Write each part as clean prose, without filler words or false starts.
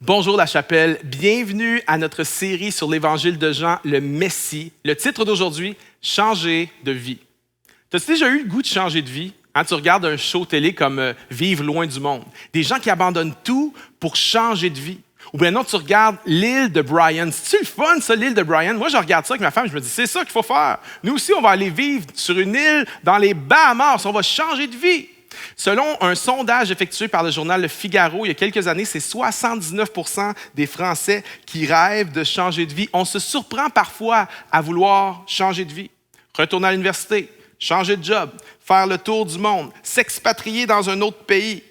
Bonjour la chapelle, bienvenue à notre série sur l'évangile de Jean, le Messie. Le titre d'aujourd'hui, Changer de vie. T'as-tu déjà eu le goût de changer de vie? Tu regardes un show télé comme Vivre loin du monde. Des gens qui abandonnent tout pour changer de vie. Ou bien non, tu regardes l'île de Brian. C'est-tu le fun, ça, l'île de Brian? Moi, je regarde ça avec ma femme, je me dis, c'est ça qu'il faut faire. Nous aussi, on va aller vivre sur une île dans les Bahamas. On va changer de vie. Selon un sondage effectué par le journal Le Figaro il y a quelques années, c'est 79% des Français qui rêvent de changer de vie. On se surprend parfois à vouloir changer de vie. Retourner à l'université, changer de job, faire le tour du monde, s'expatrier dans un autre pays.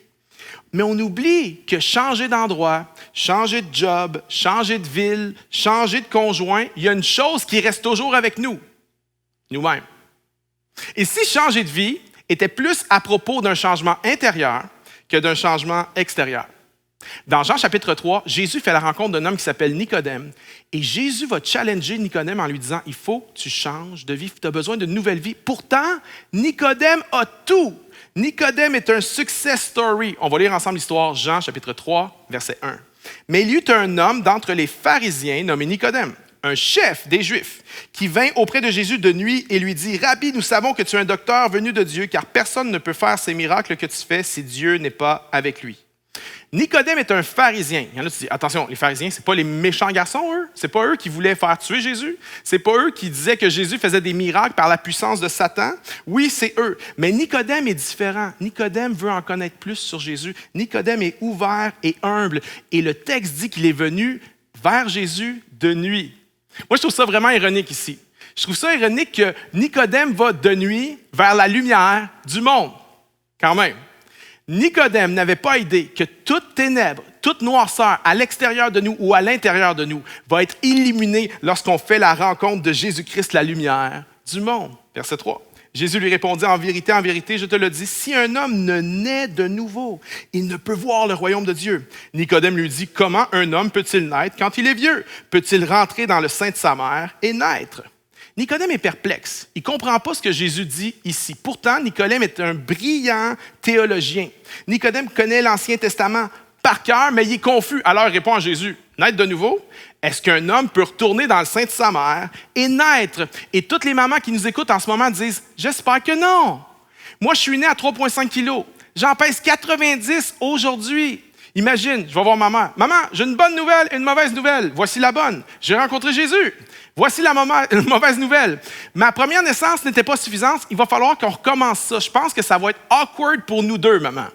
Mais on oublie que changer d'endroit, changer de job, changer de ville, changer de conjoint, il y a une chose qui reste toujours avec nous, nous-mêmes. Et si changer de vie était plus à propos d'un changement intérieur que d'un changement extérieur. Dans Jean chapitre 3, Jésus fait la rencontre d'un homme qui s'appelle Nicodème. Et Jésus va challenger Nicodème en lui disant, il faut que tu changes de vie, tu as besoin d'une nouvelle vie. Pourtant, Nicodème a tout. Nicodème est un success story. On va lire ensemble l'histoire, Jean chapitre 3, verset 1. Mais il y eut un homme d'entre les pharisiens nommé Nicodème, un chef des Juifs, qui vint auprès de Jésus de nuit et lui dit, « Rabbi, nous savons que tu es un docteur venu de Dieu, car personne ne peut faire ces miracles que tu fais si Dieu n'est pas avec lui. » Nicodème est un pharisien. Il y en a qui disent, attention, les pharisiens, ce n'est pas les méchants garçons, eux. Ce n'est pas eux qui voulaient faire tuer Jésus. Ce n'est pas eux qui disaient que Jésus faisait des miracles par la puissance de Satan. Oui, c'est eux. Mais Nicodème est différent. Nicodème veut en connaître plus sur Jésus. Nicodème est ouvert et humble. Et le texte dit qu'il est venu vers Jésus de nuit. Moi, je trouve ça vraiment ironique ici. Je trouve ça ironique que Nicodème va de nuit vers la lumière du monde, quand même. Nicodème n'avait pas idée que toute ténèbre, toute noirceur à l'extérieur de nous ou à l'intérieur de nous va être illuminée lorsqu'on fait la rencontre de Jésus-Christ, la lumière du monde. Verset 3. Jésus lui répondit, en vérité, je te le dis, si un homme ne naît de nouveau, il ne peut voir le royaume de Dieu. Nicodème lui dit, comment un homme peut-il naître quand il est vieux? Peut-il rentrer dans le sein de sa mère et naître? Nicodème est perplexe. Il ne comprend pas ce que Jésus dit ici. Pourtant, Nicodème est un brillant théologien. Nicodème connaît l'Ancien Testament par cœur, mais il est confus. Alors, il répond à Jésus, naître de nouveau? Est-ce qu'un homme peut retourner dans le sein de sa mère et naître? Et toutes les mamans qui nous écoutent en ce moment disent, j'espère que non. Moi, je suis né à 3,5 kilos. J'en pèse 90 aujourd'hui. Imagine, je vais voir maman. Maman, j'ai une bonne nouvelle et une mauvaise nouvelle. Voici la bonne. J'ai rencontré Jésus. Voici la mauvaise nouvelle. Ma première naissance n'était pas suffisante. Il va falloir qu'on recommence ça. Je pense que ça va être awkward pour nous deux, maman.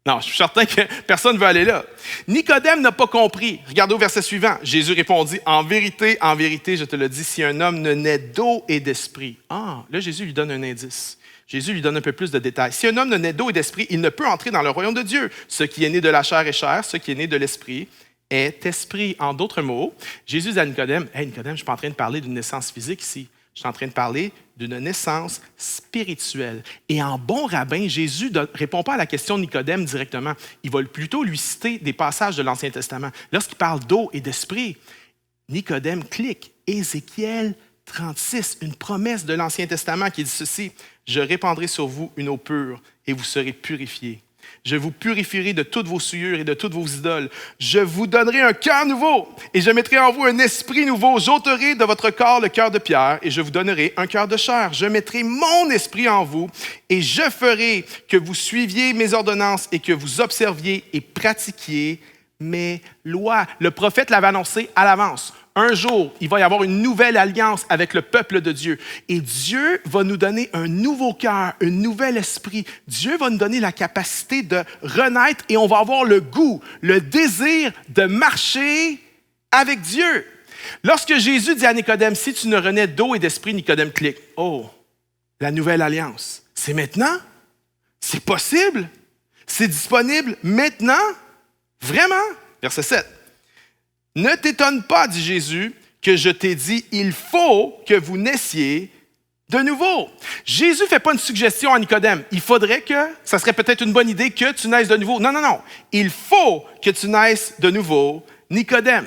Non, je suis certain que personne ne veut aller là. Nicodème n'a pas compris. Regardez au verset suivant. Jésus répondit, en vérité, je te le dis, si un homme ne naît d'eau et d'esprit. Ah, là, Jésus lui donne un indice. Jésus lui donne un peu plus de détails. Si un homme ne naît d'eau et d'esprit, il ne peut entrer dans le royaume de Dieu. Ce qui est né de la chair est chair, ce qui est né de l'esprit est esprit. En d'autres mots, Jésus dit à Nicodème, « Hey Nicodème, je ne suis pas en train de parler d'une naissance physique ici. Je suis en train de parler d'une naissance spirituelle. » Et en bon rabbin, Jésus ne répond pas à la question de Nicodème directement. Il va plutôt lui citer des passages de l'Ancien Testament. Lorsqu'il parle d'eau et d'esprit, Nicodème clique. Ézéchiel 36, une promesse de l'Ancien Testament qui dit ceci, « Je répandrai sur vous une eau pure et vous serez purifiés. Je vous purifierai de toutes vos souillures et de toutes vos idoles. Je vous donnerai un cœur nouveau et je mettrai en vous un esprit nouveau. J'ôterai de votre corps le cœur de pierre et je vous donnerai un cœur de chair. Je mettrai mon esprit en vous et je ferai que vous suiviez mes ordonnances et que vous observiez et pratiquiez mes lois. » Le prophète l'avait annoncé à l'avance. Un jour, il va y avoir une nouvelle alliance avec le peuple de Dieu. Et Dieu va nous donner un nouveau cœur, un nouvel esprit. Dieu va nous donner la capacité de renaître et on va avoir le goût, le désir de marcher avec Dieu. Lorsque Jésus dit à Nicodème, si tu ne renais d'eau et d'esprit, Nicodème clique. Oh, la nouvelle alliance. C'est maintenant? C'est possible? C'est disponible maintenant? Vraiment? Verset 7. Ne t'étonne pas, dit Jésus, que je t'ai dit, il faut que vous naissiez de nouveau. Jésus ne fait pas une suggestion à Nicodème. Il faudrait que, ça serait peut-être une bonne idée que tu naisses de nouveau. Non. Il faut que tu naisses de nouveau, Nicodème.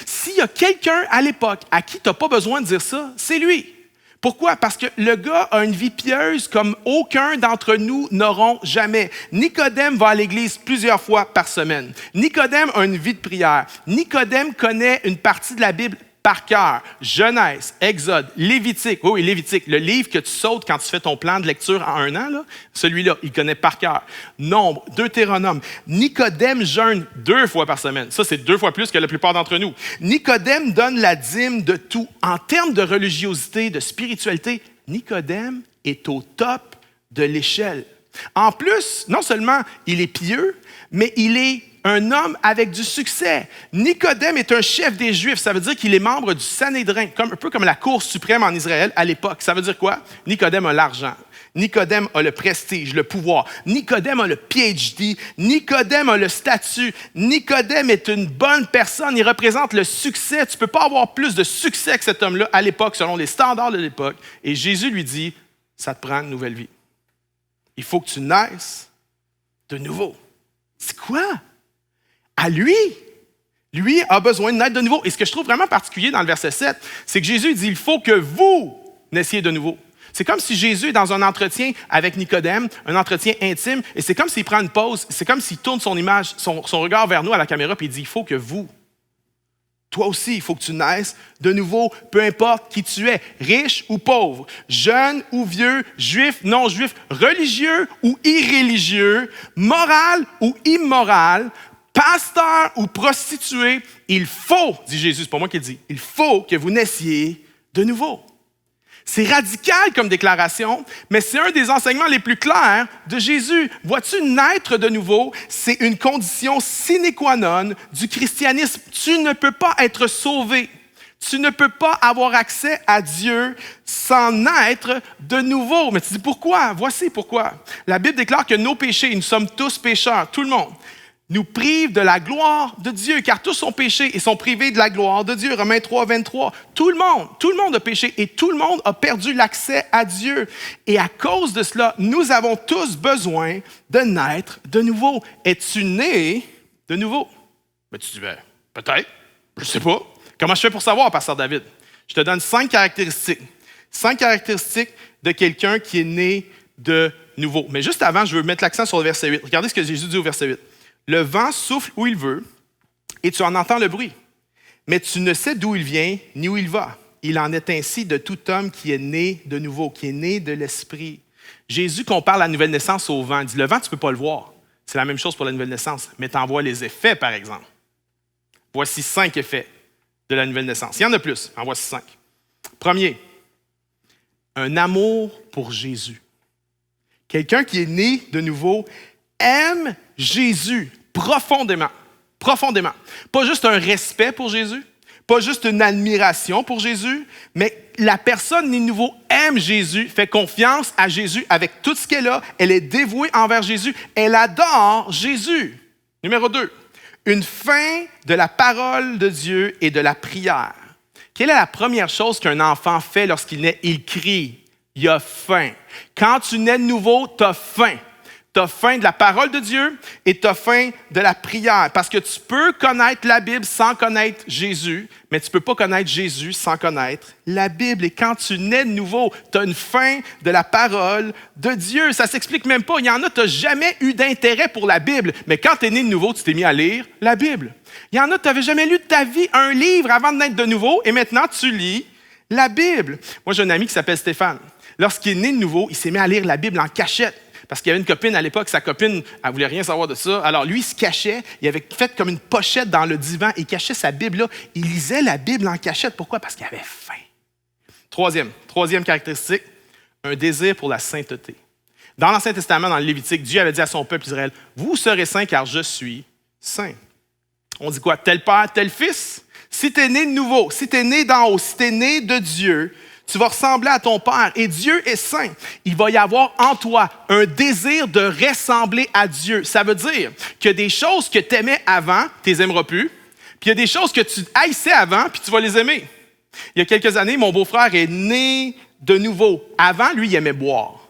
S'il y a quelqu'un à l'époque à qui tu n'as pas besoin de dire ça, c'est lui. Pourquoi? Parce que le gars a une vie pieuse comme aucun d'entre nous n'auront jamais. Nicodème va à l'église plusieurs fois par semaine. Nicodème a une vie de prière. Nicodème connaît une partie de la Bible par cœur. Genèse, Exode, Lévitique. Oui, Lévitique, le livre que tu sautes quand tu fais ton plan de lecture en 1 an, là, celui-là, il connaît par cœur. Nombre, Deutéronome. Nicodème jeûne 2 fois par semaine. Ça, c'est 2 fois plus que la plupart d'entre nous. Nicodème donne la dîme de tout. En termes de religiosité, de spiritualité, Nicodème est au top de l'échelle. En plus, non seulement il est pieux, mais il est un homme avec du succès. Nicodème est un chef des Juifs. Ça veut dire qu'il est membre du Sanhédrin, un peu comme la Cour suprême en Israël à l'époque. Ça veut dire quoi? Nicodème a l'argent. Nicodème a le prestige, le pouvoir. Nicodème a le PhD. Nicodème a le statut. Nicodème est une bonne personne. Il représente le succès. Tu ne peux pas avoir plus de succès que cet homme-là à l'époque, selon les standards de l'époque. Et Jésus lui dit, ça te prend une nouvelle vie. Il faut que tu naisses de nouveau. C'est quoi? À lui a besoin de naître de nouveau. Et ce que je trouve vraiment particulier dans le verset 7, c'est que Jésus dit, il faut que vous naissiez de nouveau. C'est comme si Jésus est dans un entretien avec Nicodème, un entretien intime, et c'est comme s'il prend une pause, c'est comme s'il tourne son image, son regard vers nous à la caméra, puis il dit, il faut que vous, toi aussi, il faut que tu naisses de nouveau, peu importe qui tu es, riche ou pauvre, jeune ou vieux, juif, non juif, religieux ou irréligieux, moral ou immoral, pasteur ou prostituée, il faut, dit Jésus, c'est pas moi qui le dis, il faut que vous naissiez de nouveau. C'est radical comme déclaration, mais c'est un des enseignements les plus clairs de Jésus. Vois-tu, naître de nouveau, c'est une condition sine qua non du christianisme. Tu ne peux pas être sauvé. Tu ne peux pas avoir accès à Dieu sans naître de nouveau. Mais tu dis pourquoi? Voici pourquoi. La Bible déclare que nos péchés, nous sommes tous pécheurs, tout le monde, nous privent de la gloire de Dieu, car tous sont péchés et sont privés de la gloire de Dieu. Romains 3, 23. Tout le monde a péché et tout le monde a perdu l'accès à Dieu. Et à cause de cela, nous avons tous besoin de naître de nouveau. Es-tu né de nouveau? Ben, tu dis, peut-être, je ne sais pas. Comment je fais pour savoir, pasteur David? Je te donne 5 caractéristiques. 5 caractéristiques de quelqu'un qui est né de nouveau. Mais juste avant, je veux mettre l'accent sur le verset 8. Regardez ce que Jésus dit au verset 8. Le vent souffle où il veut et tu en entends le bruit, mais tu ne sais d'où il vient ni où il va. Il en est ainsi de tout homme qui est né de nouveau, qui est né de l'Esprit. Jésus compare la nouvelle naissance au vent. Il dit, le vent, tu ne peux pas le voir. C'est la même chose pour la nouvelle naissance, mais tu en vois les effets, par exemple. Voici 5 effets de la nouvelle naissance. Il y en a plus, en voici 5. Premier, un amour pour Jésus. Quelqu'un qui est né de nouveau aime Jésus profondément, profondément. Pas juste un respect pour Jésus, pas juste une admiration pour Jésus, mais la personne née de nouveau aime Jésus, fait confiance à Jésus avec tout ce qu'elle a, elle est dévouée envers Jésus, elle adore Jésus. Numéro 2, une faim de la parole de Dieu et de la prière. Quelle est la première chose qu'un enfant fait lorsqu'il naît? Il crie, il a faim. Quand tu nais de nouveau, tu as faim. Tu as faim de la parole de Dieu et tu as faim de la prière. Parce que tu peux connaître la Bible sans connaître Jésus, mais tu ne peux pas connaître Jésus sans connaître la Bible. Et quand tu nais de nouveau, tu as une faim de la parole de Dieu. Ça ne s'explique même pas. Il y en a, tu n'as jamais eu d'intérêt pour la Bible, mais quand tu es né de nouveau, tu t'es mis à lire la Bible. Il y en a, tu n'avais jamais lu de ta vie un livre avant de naître de nouveau, et maintenant tu lis la Bible. Moi, j'ai un ami qui s'appelle Stéphane. Lorsqu'il est né de nouveau, il s'est mis à lire la Bible en cachette. Parce qu'il y avait une copine à l'époque, sa copine, elle ne voulait rien savoir de ça. Alors lui, il se cachait, il avait fait comme une pochette dans le divan, il cachait sa Bible là. Il lisait la Bible en cachette. Pourquoi? Parce qu'il avait faim. Troisième caractéristique, un désir pour la sainteté. Dans l'Ancien Testament, dans le Lévitique, Dieu avait dit à son peuple Israël, « Vous serez saints car je suis saint. » On dit quoi? Tel père, tel fils? Si tu es né de nouveau, si tu es né d'en haut, si tu es né de Dieu, tu vas ressembler à ton Père et Dieu est saint. Il va y avoir en toi un désir de ressembler à Dieu. Ça veut dire que des choses que tu aimais avant, tu les aimeras plus. Puis il y a des choses que tu haïssais avant, puis tu vas les aimer. Il y a quelques années, mon beau-frère est né de nouveau. Avant, lui, il aimait boire.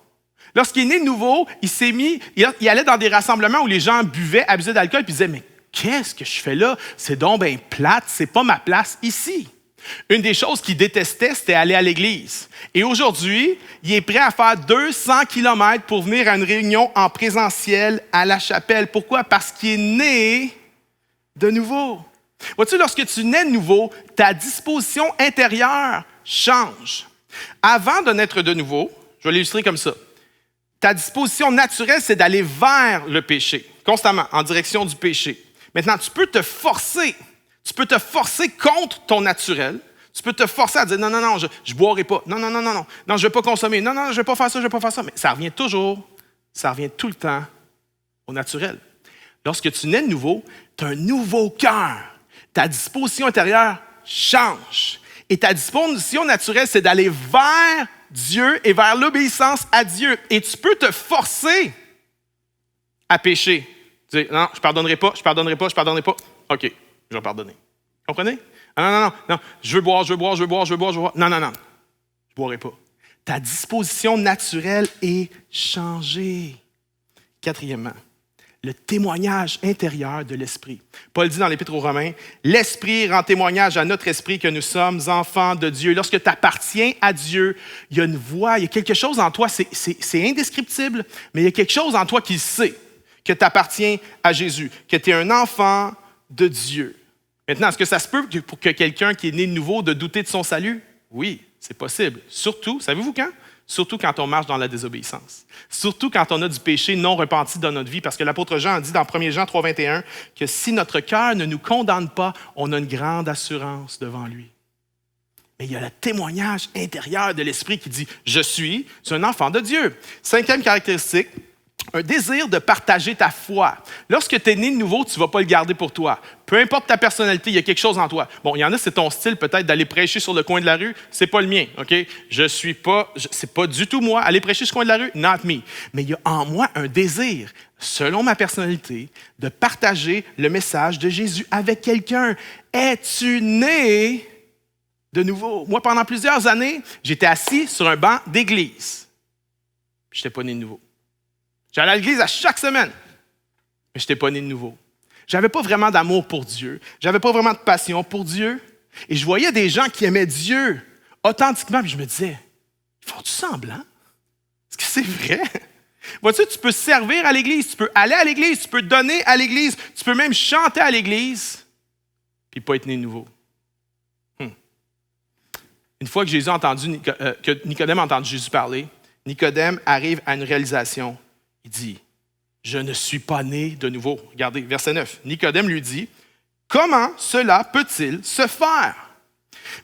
Lorsqu'il est né de nouveau, il allait dans des rassemblements où les gens buvaient, abusaient d'alcool, puis il disait, mais qu'est-ce que je fais là? C'est donc bien plate, c'est pas ma place ici. Une des choses qu'il détestait, c'était aller à l'église. Et aujourd'hui, il est prêt à faire 200 kilomètres pour venir à une réunion en présentiel à la chapelle. Pourquoi? Parce qu'il est né de nouveau. Vois-tu, lorsque tu nais de nouveau, ta disposition intérieure change. Avant de naître de nouveau, je vais l'illustrer comme ça. Ta disposition naturelle, c'est d'aller vers le péché, constamment, en direction du péché. Maintenant, tu peux te forcer. Tu peux te forcer contre ton naturel. Tu peux te forcer à dire non, je ne boirai pas. Non, je ne vais pas consommer. Non, je ne vais pas faire ça, Mais ça revient tout le temps au naturel. Lorsque tu nais de nouveau, tu as un nouveau cœur. Ta disposition intérieure change. Et ta disposition naturelle, c'est d'aller vers Dieu et vers l'obéissance à Dieu. Et tu peux te forcer à pécher. Tu dis, non, je ne pardonnerai pas. OK, je vais pardonner. Comprenez? Non, je veux boire. Non, je ne boirai pas. Ta disposition naturelle est changée. Quatrièmement, le témoignage intérieur de l'Esprit. Paul dit dans l'Épître aux Romains, « L'Esprit rend témoignage à notre esprit que nous sommes enfants de Dieu. » Lorsque tu appartiens à Dieu, il y a une voix, il y a quelque chose en toi, c'est indescriptible, mais il y a quelque chose en toi qui sait que tu appartiens à Jésus, que tu es un enfant de Dieu. Maintenant, est-ce que ça se peut pour que quelqu'un qui est né de nouveau de douter de son salut? Oui, c'est possible. Surtout, savez-vous quand? Surtout quand on marche dans la désobéissance. Surtout quand on a du péché non repenti dans notre vie, parce que l'apôtre Jean dit dans 1 Jean 3,21 que si notre cœur ne nous condamne pas, on a une grande assurance devant lui. Mais il y a le témoignage intérieur de l'Esprit qui dit « Je suis un enfant de Dieu ». Cinquième caractéristique, un désir de partager ta foi. Lorsque tu es né de nouveau, tu ne vas pas le garder pour toi. Peu importe ta personnalité, il y a quelque chose en toi. Bon, il y en a, c'est ton style peut-être d'aller prêcher sur le coin de la rue. C'est pas le mien, OK? C'est pas du tout moi. Aller prêcher sur le coin de la rue, not me. Mais il y a en moi un désir, selon ma personnalité, de partager le message de Jésus avec quelqu'un. Es-tu né de nouveau? Moi, pendant plusieurs années, j'étais assis sur un banc d'église. Je n'étais pas né de nouveau. J'allais à l'église à chaque semaine, mais je n'étais pas né de nouveau. Je n'avais pas vraiment d'amour pour Dieu. Je n'avais pas vraiment de passion pour Dieu. Et je voyais des gens qui aimaient Dieu authentiquement, puis je me disais, ils font-tu semblant? Est-ce que c'est vrai? Vois-tu, tu peux servir à l'église, tu peux aller à l'église, tu peux donner à l'église, tu peux même chanter à l'église, puis pas être né de nouveau. Une fois que que Nicodème a entendu Jésus parler, Nicodème arrive à une réalisation. Il dit, « Je ne suis pas né de nouveau. » Regardez, verset 9. Nicodème lui dit, « Comment cela peut-il se faire? »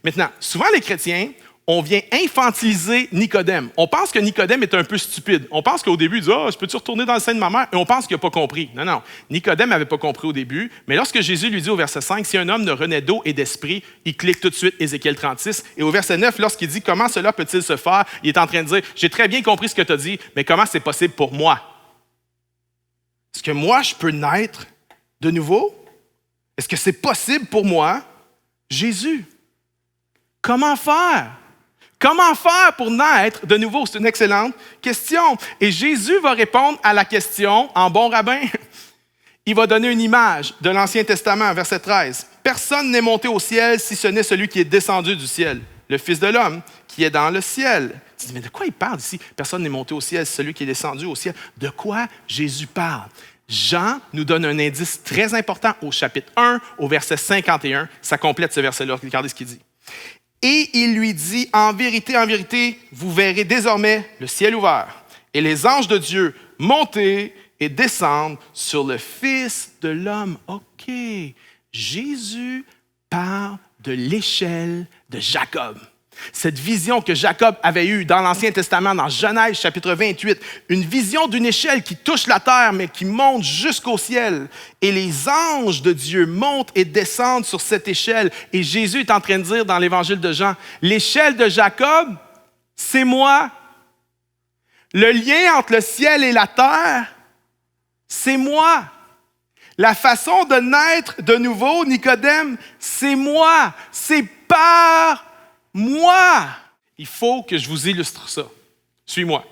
Maintenant, souvent les chrétiens, on vient infantiliser Nicodème. On pense que Nicodème est un peu stupide. On pense qu'au début, il dit, « je peux-tu retourner dans le sein de ma mère? » Et on pense qu'il n'a pas compris. Non. Nicodème n'avait pas compris au début, mais lorsque Jésus lui dit au verset 5, « Si un homme ne renaît d'eau et d'esprit », il clique tout de suite Ézéchiel 36. Et au verset 9, lorsqu'il dit, « Comment cela peut-il se faire? » Il est en train de dire, « J'ai très bien compris ce que tu as dit, mais comment c'est possible pour moi? » Est-ce que moi, je peux naître de nouveau? Est-ce que c'est possible pour moi? Jésus. Comment faire? Comment faire pour naître de nouveau? C'est une excellente question. Et Jésus va répondre à la question en bon rabbin. Il va donner une image de l'Ancien Testament, verset 13. « Personne n'est monté au ciel si ce n'est celui qui est descendu du ciel, le Fils de l'homme qui est dans le ciel. » Tu dis, mais de quoi il parle ici? Personne n'est monté au ciel, c'est celui qui est descendu au ciel. De quoi Jésus parle? Jean nous donne un indice très important au chapitre 1, au verset 51. Ça complète ce verset-là. Regardez ce qu'il dit. « Et il lui dit, en vérité, vous verrez désormais le ciel ouvert et les anges de Dieu monter et descendre sur le Fils de l'homme. » OK. Jésus parle de l'échelle de Jacob. Cette vision que Jacob avait eue dans l'Ancien Testament, dans Genèse chapitre 28, une vision d'une échelle qui touche la terre, mais qui monte jusqu'au ciel. Et les anges de Dieu montent et descendent sur cette échelle. Et Jésus est en train de dire dans l'Évangile de Jean, l'échelle de Jacob, c'est moi. Le lien entre le ciel et la terre, c'est moi. La façon de naître de nouveau, Nicodème, c'est moi. C'est par moi. Il faut que je vous illustre ça. Suis-moi.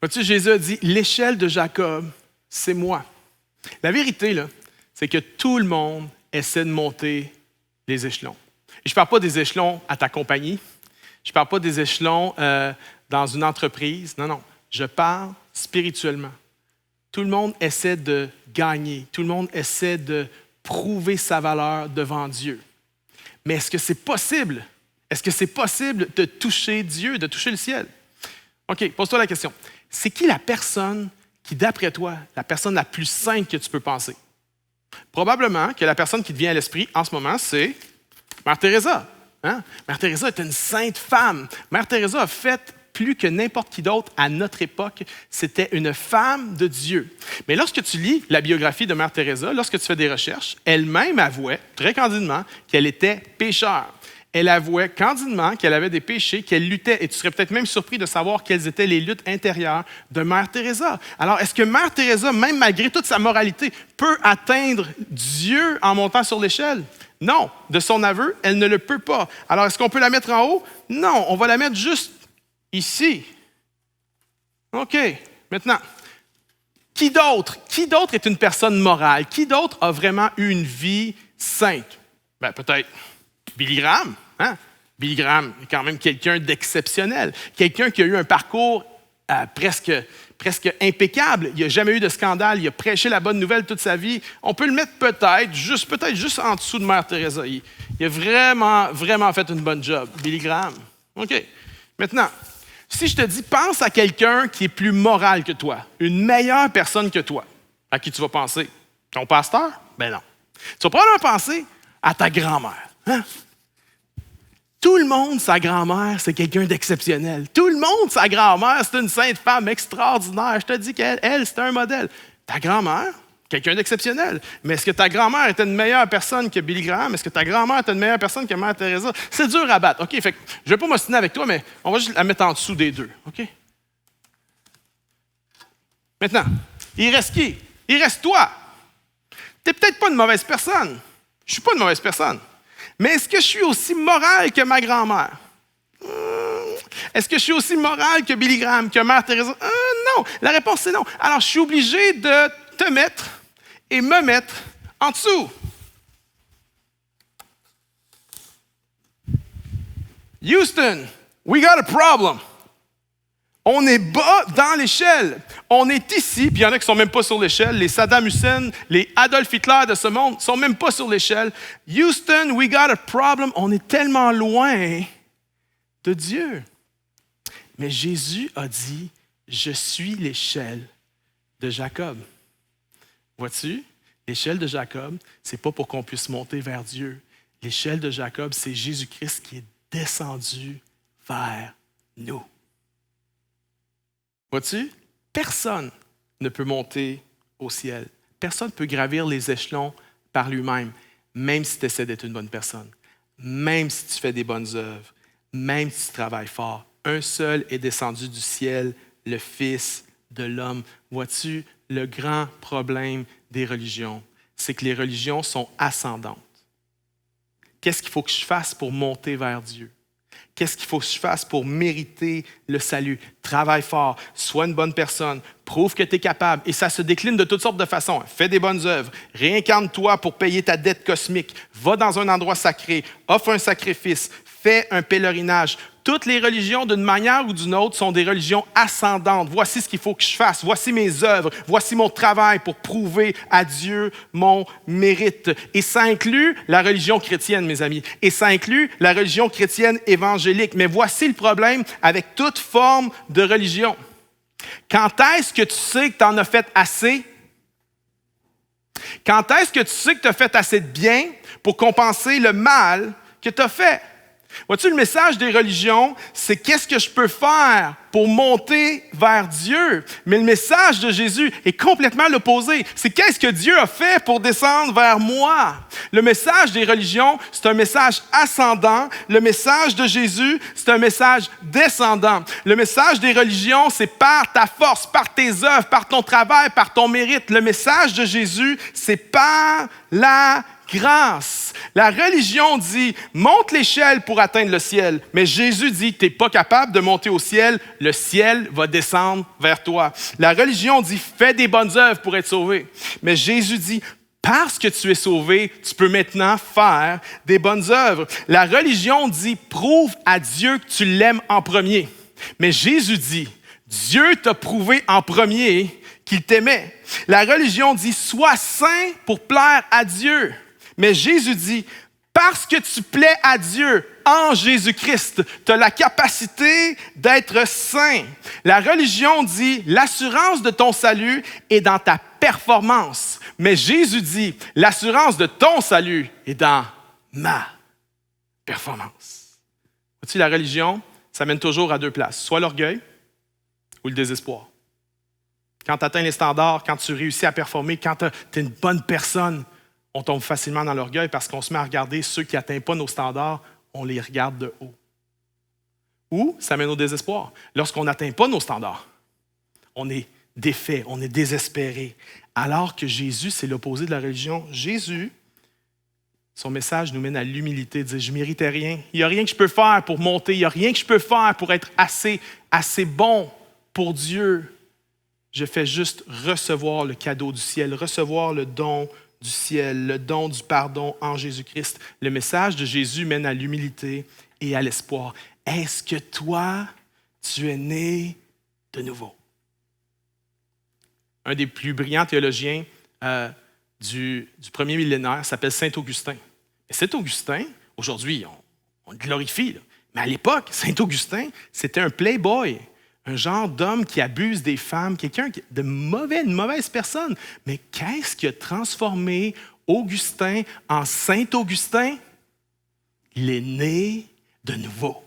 Vois-tu, Jésus a dit, l'échelle de Jacob, c'est moi. La vérité, là, c'est que tout le monde essaie de monter les échelons. Et je ne parle pas des échelons à ta compagnie, je ne parle pas des échelons dans une entreprise, non. Je parle spirituellement. Tout le monde essaie de gagner, tout le monde essaie de prouver sa valeur devant Dieu. Mais est-ce que c'est possible? Est-ce que c'est possible de toucher Dieu, de toucher le ciel? OK, pose-toi la question. C'est qui la personne qui, d'après toi, la personne la plus sainte que tu peux penser? Probablement que la personne qui te vient à l'esprit en ce moment, c'est Mère Teresa. Hein? Mère Teresa est une sainte femme. Mère Teresa a fait plus que n'importe qui d'autre à notre époque. C'était une femme de Dieu. Mais lorsque tu lis la biographie de Mère Teresa, lorsque tu fais des recherches, elle-même avouait, très candidement, qu'elle était pécheur. Elle avouait candidement qu'elle avait des péchés, qu'elle luttait. Et tu serais peut-être même surpris de savoir quelles étaient les luttes intérieures de Mère Teresa. Alors, est-ce que Mère Teresa, même malgré toute sa moralité, peut atteindre Dieu en montant sur l'échelle? Non. De son aveu, elle ne le peut pas. Alors, est-ce qu'on peut la mettre en haut? Non. On va la mettre juste ici. OK. Maintenant, qui d'autre est une personne morale? Qui d'autre a vraiment eu une vie sainte? Bien, peut-être Billy Graham. Hein? Billy Graham est quand même quelqu'un d'exceptionnel. Quelqu'un qui a eu un parcours presque impeccable. Il n'a jamais eu de scandale. Il a prêché la bonne nouvelle toute sa vie. On peut le mettre peut-être juste en dessous de Mère Teresa. Il a vraiment fait une bonne job. Billy Graham. OK. Maintenant, si je te dis, pense à quelqu'un qui est plus moral que toi, une meilleure personne que toi, à qui tu vas penser? Ton pasteur? Ben non. Tu vas probablement penser à ta grand-mère. Hein? Tout le monde, sa grand-mère, c'est quelqu'un d'exceptionnel. Tout le monde, sa grand-mère, c'est une sainte femme extraordinaire. Je te dis qu'elle, c'est un modèle. Ta grand-mère, quelqu'un d'exceptionnel. Mais est-ce que ta grand-mère était une meilleure personne que Billy Graham? Est-ce que ta grand-mère était une meilleure personne que Mère Teresa? C'est dur à battre. OK, fait que je ne vais pas m'ostiner avec toi, mais on va juste la mettre en dessous des deux. OK? Maintenant, il reste qui? Il reste toi. Tu n'es peut-être pas une mauvaise personne. Je ne suis pas une mauvaise personne. Mais est-ce que je suis aussi moral que ma grand-mère? Est-ce que je suis aussi moral que Billy Graham, que Mère Teresa? Non. La réponse, c'est non. Alors, je suis obligé de te mettre et me mettre en dessous. Houston, we got a problem. On est bas dans l'échelle. On est ici, puis il y en a qui ne sont même pas sur l'échelle. Les Saddam Hussein, les Adolf Hitler de ce monde ne sont même pas sur l'échelle. Houston, we got a problem. On est tellement loin de Dieu. Mais Jésus a dit, je suis l'échelle de Jacob. Vois-tu, l'échelle de Jacob, ce n'est pas pour qu'on puisse monter vers Dieu. L'échelle de Jacob, c'est Jésus-Christ qui est descendu vers nous. Vois-tu, personne ne peut monter au ciel. Personne ne peut gravir les échelons par lui-même, même si tu essaies d'être une bonne personne, même si tu fais des bonnes œuvres, même si tu travailles fort. Un seul est descendu du ciel, le Fils de l'homme. Vois-tu, le grand problème des religions, c'est que les religions sont ascendantes. Qu'est-ce qu'il faut que je fasse pour monter vers Dieu? Qu'est-ce qu'il faut que je fasse pour mériter le salut? Travaille fort, sois une bonne personne, prouve que tu es capable. Et ça se décline de toutes sortes de façons. Fais des bonnes œuvres, réincarne-toi pour payer ta dette cosmique, va dans un endroit sacré, offre un sacrifice, fais un pèlerinage. Toutes les religions, d'une manière ou d'une autre, sont des religions ascendantes. Voici ce qu'il faut que je fasse. Voici mes œuvres. Voici mon travail pour prouver à Dieu mon mérite. Et ça inclut la religion chrétienne, mes amis. Et ça inclut la religion chrétienne évangélique. Mais voici le problème avec toute forme de religion. Quand est-ce que tu sais que tu en as fait assez? Quand est-ce que tu sais que tu as fait assez de bien pour compenser le mal que tu as fait? Vois-tu, le message des religions, c'est qu'est-ce que je peux faire pour monter vers Dieu? Mais le message de Jésus est complètement l'opposé. C'est qu'est-ce que Dieu a fait pour descendre vers moi? Le message des religions, c'est un message ascendant. Le message de Jésus, c'est un message descendant. Le message des religions, c'est par ta force, par tes œuvres, par ton travail, par ton mérite. Le message de Jésus, c'est par la grâce. La religion dit, monte l'échelle pour atteindre le ciel. Mais Jésus dit, tu n'es pas capable de monter au ciel, le ciel va descendre vers toi. La religion dit, fais des bonnes œuvres pour être sauvé. Mais Jésus dit, parce que tu es sauvé, tu peux maintenant faire des bonnes œuvres. La religion dit, prouve à Dieu que tu l'aimes en premier. Mais Jésus dit, Dieu t'a prouvé en premier qu'il t'aimait. La religion dit, sois saint pour plaire à Dieu. Mais Jésus dit, parce que tu plais à Dieu en Jésus-Christ, tu as la capacité d'être saint. La religion dit, l'assurance de ton salut est dans ta performance. Mais Jésus dit, l'assurance de ton salut est dans ma performance. Vois-tu, la religion, ça mène toujours à deux places, soit l'orgueil ou le désespoir. Quand tu atteins les standards, quand tu réussis à performer, quand tu es une bonne personne, on tombe facilement dans l'orgueil parce qu'on se met à regarder ceux qui n'atteignent pas nos standards, on les regarde de haut. Ou ça mène au désespoir. Lorsqu'on n'atteint pas nos standards, on est défait, on est désespéré. Alors que Jésus, c'est l'opposé de la religion. Jésus, son message nous mène à l'humilité, de dire, je ne méritais rien. Il n'y a rien que je peux faire pour monter. Il n'y a rien que je peux faire pour être assez bon pour Dieu. Je fais juste recevoir le cadeau du ciel, recevoir le don du ciel, le don du pardon en Jésus-Christ. Le message de Jésus mène à l'humilité et à l'espoir. Est-ce que toi, tu es né de nouveau? Un des plus brillants théologiens du premier millénaire s'appelle Saint Augustin. Et Saint Augustin, aujourd'hui, on le glorifie, là. Mais à l'époque, Saint Augustin, c'était un playboy, un genre d'homme qui abuse des femmes, quelqu'un de mauvais, une mauvaise personne. Mais qu'est-ce qui a transformé Augustin en Saint Augustin? Il est né de nouveau.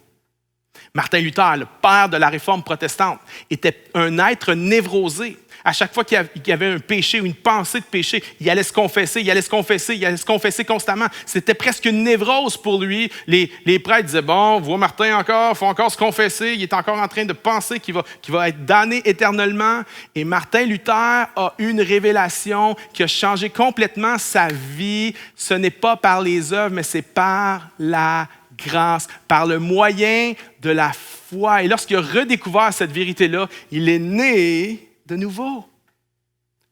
Martin Luther, le père de la réforme protestante, était un être névrosé. À chaque fois qu'il y avait un péché ou une pensée de péché, il allait se confesser constamment. C'était presque une névrose pour lui. Les prêtres disaient, bon, vois Martin encore, il faut encore se confesser, il est encore en train de penser qu'il va être damné éternellement. Et Martin Luther a eu une révélation qui a changé complètement sa vie. Ce n'est pas par les œuvres, mais c'est par la grâce, par le moyen de la foi. Et lorsqu'il a redécouvert cette vérité-là, il est né de nouveau.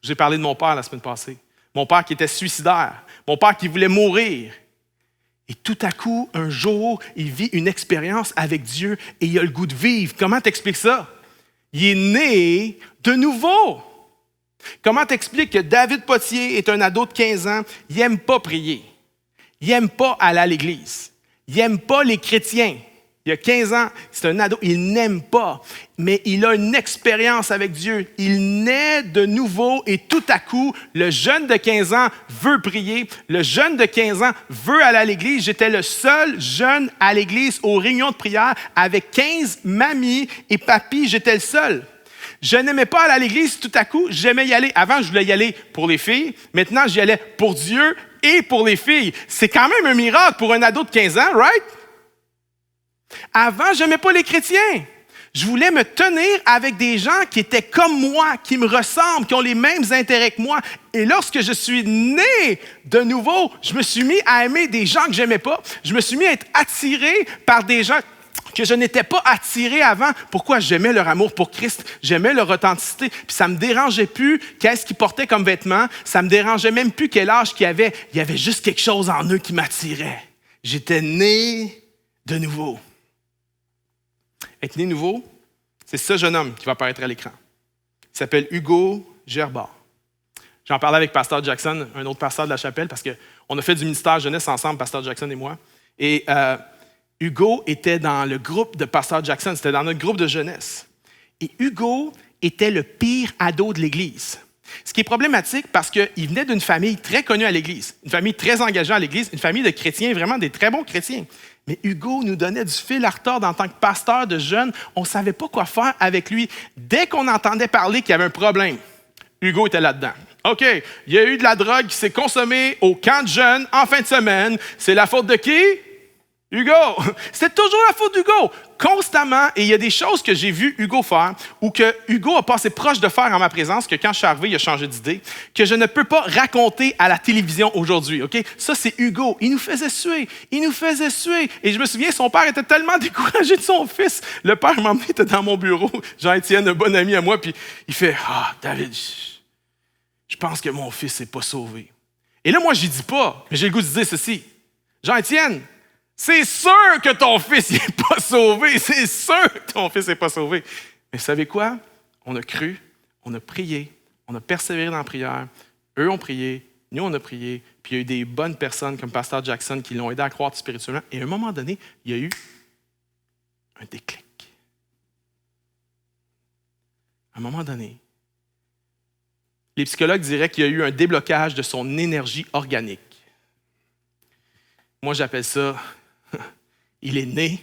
J'ai parlé de mon père la semaine passée. Mon père qui était suicidaire. Mon père qui voulait mourir. Et tout à coup, un jour, il vit une expérience avec Dieu et il a le goût de vivre. Comment t'expliques ça? Il est né de nouveau. Comment t'expliques que David Potier est un ado de 15 ans, il n'aime pas prier. Il n'aime pas aller à l'église. Il n'aime pas les chrétiens. Il y a 15 ans, c'est un ado, il n'aime pas, mais il a une expérience avec Dieu. Il naît de nouveau et tout à coup, le jeune de 15 ans veut prier. Le jeune de 15 ans veut aller à l'église. J'étais le seul jeune à l'église aux réunions de prière avec 15 mamies et papis. J'étais le seul. Je n'aimais pas aller à l'église. Tout à coup, j'aimais y aller. Avant, je voulais y aller pour les filles. Maintenant, j'y allais pour Dieu et pour les filles. C'est quand même un miracle pour un ado de 15 ans, right? Avant, je n'aimais pas les chrétiens. Je voulais me tenir avec des gens qui étaient comme moi, qui me ressemblent, qui ont les mêmes intérêts que moi. Et lorsque je suis né de nouveau, je me suis mis à aimer des gens que je n'aimais pas. Je me suis mis à être attiré par des gens que je n'étais pas attiré avant. Pourquoi? J'aimais leur amour pour Christ, j'aimais leur authenticité. Puis ça ne me dérangeait plus qu'est-ce qu'ils portaient comme vêtements. Ça ne me dérangeait même plus quel âge qu'ils avaient. Il y avait juste quelque chose en eux qui m'attirait. J'étais né de nouveau. Être né nouveau, c'est ce jeune homme qui va apparaître à l'écran. Il s'appelle Hugo Gerbard. J'en parlais avec Pasteur Jackson, un autre pasteur de la chapelle, parce qu'on a fait du ministère jeunesse ensemble, Pasteur Jackson et moi. Et Hugo était dans le groupe de Pasteur Jackson, c'était dans notre groupe de jeunesse. Et Hugo était le pire ado de l'Église. Ce qui est problématique parce qu'il venait d'une famille très connue à l'Église, une famille très engagée à l'Église, une famille de chrétiens, vraiment des très bons chrétiens. Mais Hugo nous donnait du fil à retordre en tant que pasteur de jeunes. On ne savait pas quoi faire avec lui. Dès qu'on entendait parler qu'il y avait un problème, Hugo était là-dedans. OK, il y a eu de la drogue qui s'est consommée au camp de jeunes en fin de semaine. C'est la faute de qui? Hugo! C'est toujours la faute d'Hugo. Constamment. Et il y a des choses que j'ai vu Hugo faire ou que Hugo a passé proche de faire en ma présence, que quand je suis arrivé, il a changé d'idée, que je ne peux pas raconter à la télévision aujourd'hui. OK? Ça, c'est Hugo. Il nous faisait suer. Il nous faisait suer. Et je me souviens, son père était tellement découragé de son fils. Le père m'a emmené dans mon bureau. Jean-Étienne, un bon ami à moi, puis il fait « Ah, David, je pense que mon fils n'est pas sauvé. » Et là, moi, je n'y dis pas, mais j'ai le goût de dire ceci. Jean-Étienne, c'est sûr que ton fils n'est pas sauvé. C'est sûr que ton fils n'est pas sauvé. Mais vous savez quoi? On a cru, on a prié, on a persévéré dans la prière. Eux ont prié, nous on a prié. Puis il y a eu des bonnes personnes comme Pasteur Jackson qui l'ont aidé à croître spirituellement. Et à un moment donné, il y a eu un déclic. À un moment donné, les psychologues diraient qu'il y a eu un déblocage de son énergie organique. Moi, j'appelle ça il est né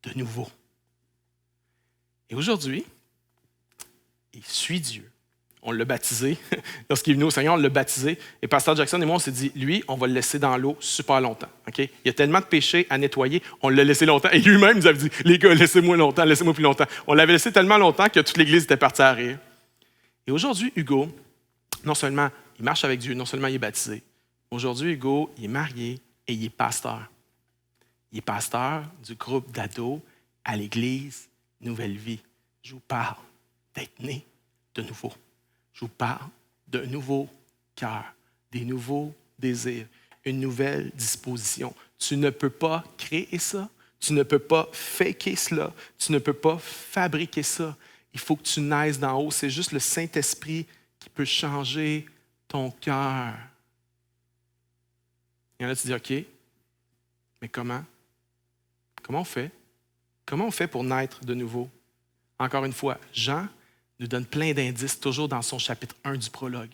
de nouveau. Et aujourd'hui, il suit Dieu. On l'a baptisé. Lorsqu'il est venu au Seigneur, on l'a baptisé. Et Pasteur Jackson et moi, on s'est dit, lui, on va le laisser dans l'eau super longtemps. Okay? Il y a tellement de péchés à nettoyer, on l'a laissé longtemps. Et lui-même nous avait dit, les gars, laissez-moi longtemps, laissez-moi plus longtemps. On l'avait laissé tellement longtemps que toute l'Église était partie à rire. Et aujourd'hui, Hugo, non seulement il marche avec Dieu, non seulement il est baptisé. Aujourd'hui, Hugo, il est marié et il est pasteur. Il est pasteur du groupe d'ados à l'Église Nouvelle Vie. Je vous parle d'être né de nouveau. Je vous parle d'un nouveau cœur, des nouveaux désirs, une nouvelle disposition. Tu ne peux pas créer ça. Tu ne peux pas faker cela. Tu ne peux pas fabriquer ça. Il faut que tu naisses d'en haut. C'est juste le Saint-Esprit qui peut changer ton cœur. Il y en a qui disent, OK, mais comment? Comment on fait? Comment on fait pour naître de nouveau? Encore une fois, Jean nous donne plein d'indices, toujours dans son chapitre 1 du prologue.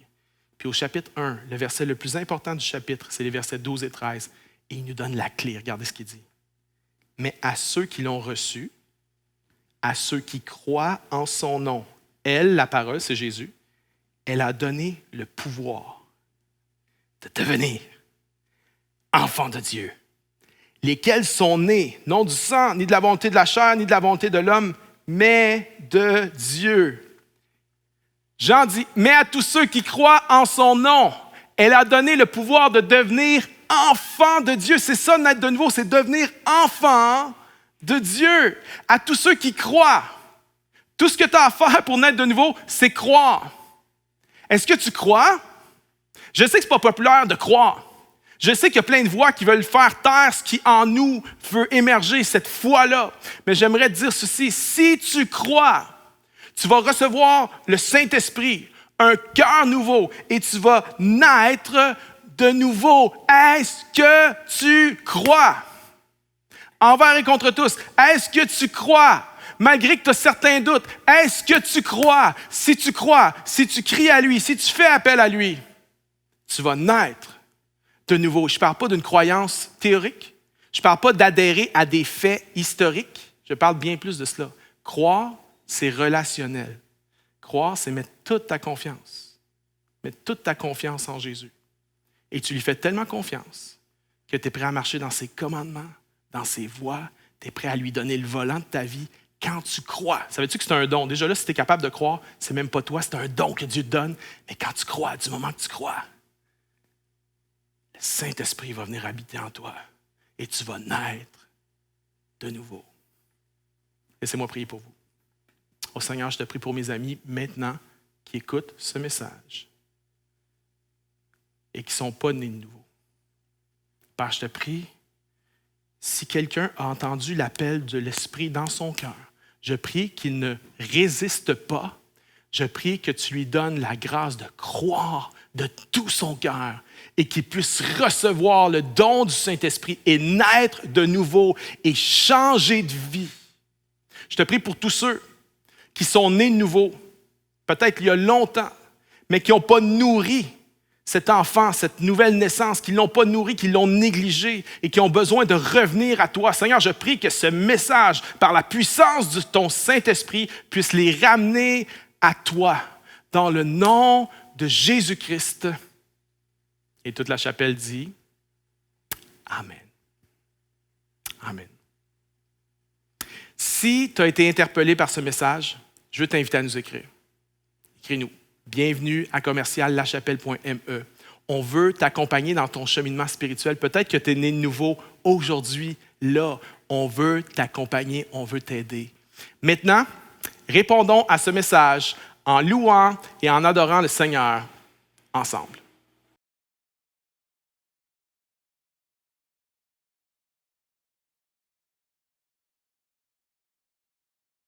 Puis au chapitre 1, le verset le plus important du chapitre, c'est les versets 12 et 13. Et il nous donne la clé. Regardez ce qu'il dit. Mais à ceux qui l'ont reçu, à ceux qui croient en son nom, elle, la parole, c'est Jésus, elle a donné le pouvoir de devenir enfants de Dieu, lesquels sont nés, non du sang, ni de la volonté de la chair, ni de la volonté de l'homme, mais de Dieu. Jean dit, mais à tous ceux qui croient en son nom, elle a donné le pouvoir de devenir enfants de Dieu. C'est ça, naître de nouveau, c'est devenir enfant de Dieu. À tous ceux qui croient. Tout ce que tu as à faire pour naître de nouveau, c'est croire. Est-ce que tu crois? Je sais que ce n'est pas populaire de croire. Je sais qu'il y a plein de voix qui veulent faire taire ce qui en nous veut émerger, cette foi-là. Mais j'aimerais te dire ceci, si tu crois, tu vas recevoir le Saint-Esprit, un cœur nouveau, et tu vas naître de nouveau. Est-ce que tu crois? Envers et contre tous, est-ce que tu crois? Malgré que tu as certains doutes, est-ce que tu crois? Si tu crois, si tu cries à lui, si tu fais appel à lui, tu vas naître de nouveau. Je ne parle pas d'une croyance théorique. Je ne parle pas d'adhérer à des faits historiques. Je parle bien plus de cela. Croire, c'est relationnel. Croire, c'est mettre toute ta confiance. Mettre toute ta confiance en Jésus. Et tu lui fais tellement confiance que tu es prêt à marcher dans ses commandements, dans ses voies. Tu es prêt à lui donner le volant de ta vie quand tu crois. Savais-tu que c'est un don? Déjà là, si tu es capable de croire, c'est même pas toi, c'est un don que Dieu te donne. Mais quand tu crois, du moment que tu crois, le Saint-Esprit va venir habiter en toi et tu vas naître de nouveau. Laissez-moi prier pour vous. Oh Seigneur, je te prie pour mes amis maintenant qui écoutent ce message et qui ne sont pas nés de nouveau. Père, je te prie, si quelqu'un a entendu l'appel de l'Esprit dans son cœur, je prie qu'il ne résiste pas. Je prie que tu lui donnes la grâce de croire de tout son cœur et qu'il puisse recevoir le don du Saint-Esprit et naître de nouveau et changer de vie. Je te prie pour tous ceux qui sont nés de nouveau, peut-être il y a longtemps, mais qui n'ont pas nourri cet enfant, cette nouvelle naissance, qui ne l'ont pas nourri, qui l'ont négligé et qui ont besoin de revenir à toi. Seigneur, je prie que ce message, par la puissance de ton Saint-Esprit, puisse les ramener à toi, dans le nom de Jésus-Christ. Et toute la chapelle dit Amen. Amen. Si tu as été interpellé par ce message, je veux t'inviter à nous écrire. Écris-nous. Bienvenue à commercial-lachapelle.me. On veut t'accompagner dans ton cheminement spirituel. Peut-être que tu es né de nouveau aujourd'hui, là. On veut t'accompagner, on veut t'aider. Maintenant, répondons à ce message en louant et en adorant le Seigneur ensemble.